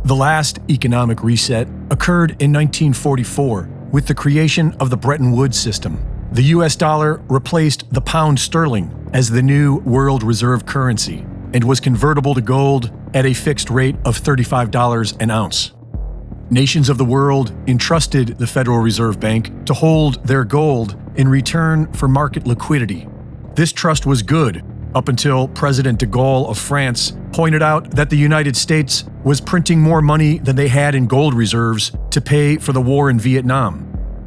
The last economic reset occurred in 1944 with the creation of the Bretton Woods system. The US dollar replaced the pound sterling as the new world reserve currency and was convertible to gold at a fixed rate of $35 an ounce. Nations of the world entrusted the Federal Reserve Bank to hold their gold in return for market liquidity. This trust was good up until President de Gaulle of France pointed out that the United States was printing more money than they had in gold reserves to pay for the war in Vietnam,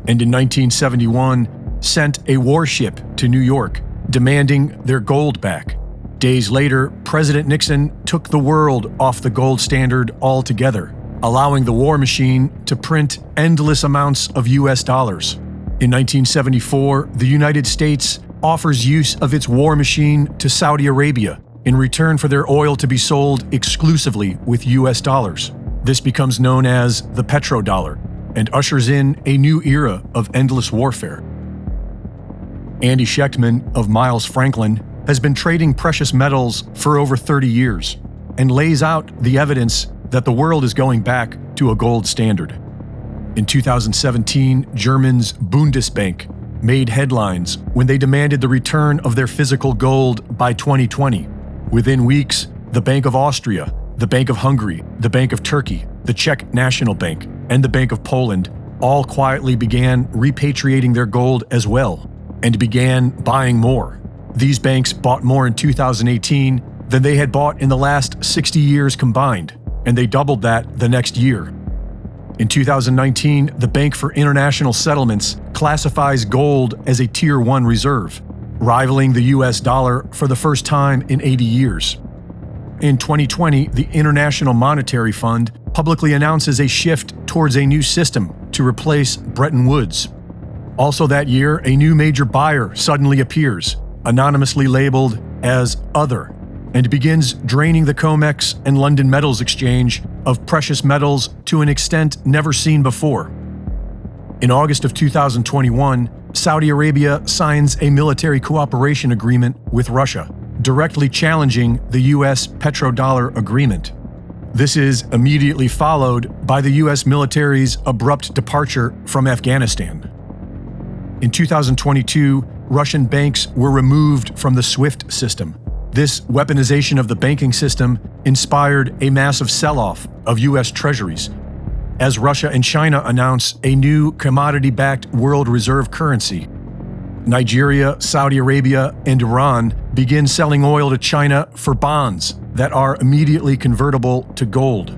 and in 1971 sent a warship to New York demanding their gold back. Days later, President Nixon took the world off the gold standard altogether, allowing the war machine to print endless amounts of US dollars. In 1974, the United States offers use of its war machine to Saudi Arabia in return for their oil to be sold exclusively with US dollars. This becomes known as the petrodollar and ushers in a new era of endless warfare. Andy Schechtman of Miles Franklin has been trading precious metals for over 30 years and lays out the evidence that the world is going back to a gold standard. In 2017, Germany's Bundesbank made headlines when they demanded the return of their physical gold by 2020. Within weeks, the Bank of Austria, the Bank of Hungary, the Bank of Turkey, the Czech National Bank, and the Bank of Poland all quietly began repatriating their gold as well and began buying more. These banks bought more in 2018 than they had bought in the last 60 years combined, and they doubled that the next year. In 2019, the Bank for International Settlements classifies gold as a Tier 1 reserve, rivaling the US dollar for the first time in 80 years. In 2020, the International Monetary Fund publicly announces a shift towards a new system to replace Bretton Woods. Also that year, a new major buyer suddenly appears, anonymously labeled as Other, and begins draining the COMEX and London Metals Exchange of precious metals to an extent never seen before. In August of 2021, Saudi Arabia signs a military cooperation agreement with Russia, directly challenging the US petrodollar agreement. This is immediately followed by the US military's abrupt departure from Afghanistan. In 2022, Russian banks were removed from the SWIFT system. This weaponization of the banking system inspired a massive sell-off of US treasuries, as Russia and China announce a new commodity-backed world reserve currency. Nigeria, Saudi Arabia, and Iran begin selling oil to China for bonds that are immediately convertible to gold.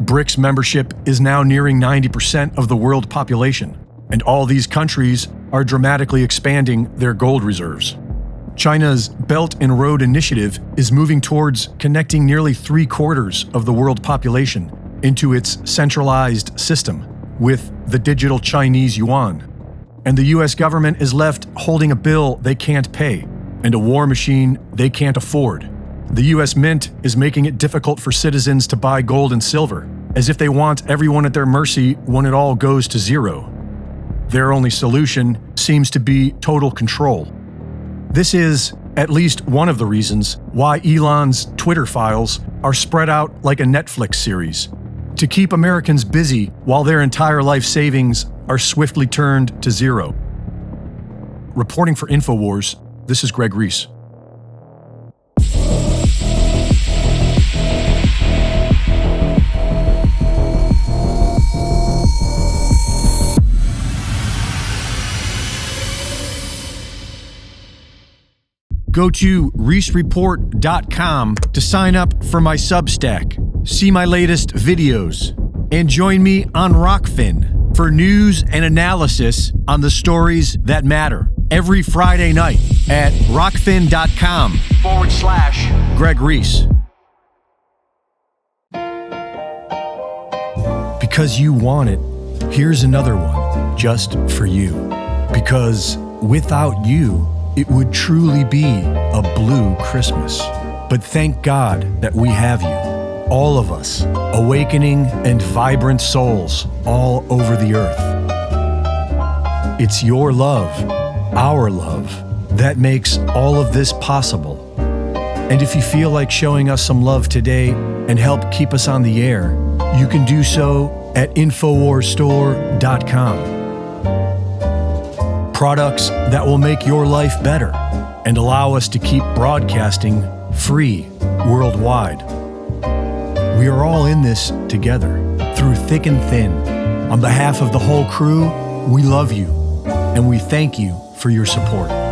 BRICS membership is now nearing 90% of the world population, and all these countries are dramatically expanding their gold reserves. China's Belt and Road Initiative is moving towards connecting nearly 3/4 of the world population into its centralized system with the digital Chinese yuan. And the US government is left holding a bill they can't pay and a war machine they can't afford. The US Mint is making it difficult for citizens to buy gold and silver, as if they want everyone at their mercy when it all goes to zero. Their only solution seems to be total control. This is at least one of the reasons why Elon's Twitter files are spread out like a Netflix series, to keep Americans busy while their entire life savings are swiftly turned to zero. Reporting for InfoWars, this is Greg Reese. Go to reesereport.com to sign up for my Substack, see my latest videos, and join me on Rockfin for news and analysis on the stories that matter every Friday night at rockfin.com/Greg Reese. Because you want it, here's another one just for you. Because without you, it would truly be a blue Christmas. But thank God that we have you, all of us, awakening and vibrant souls all over the earth. It's your love, our love, that makes all of this possible. And if you feel like showing us some love today, and help keep us on the air, you can do so at InfoWarsStore.com. Products that will make your life better and allow us to keep broadcasting free worldwide. We are all in this together, through thick and thin. On behalf of the whole crew, we love you, and we thank you for your support.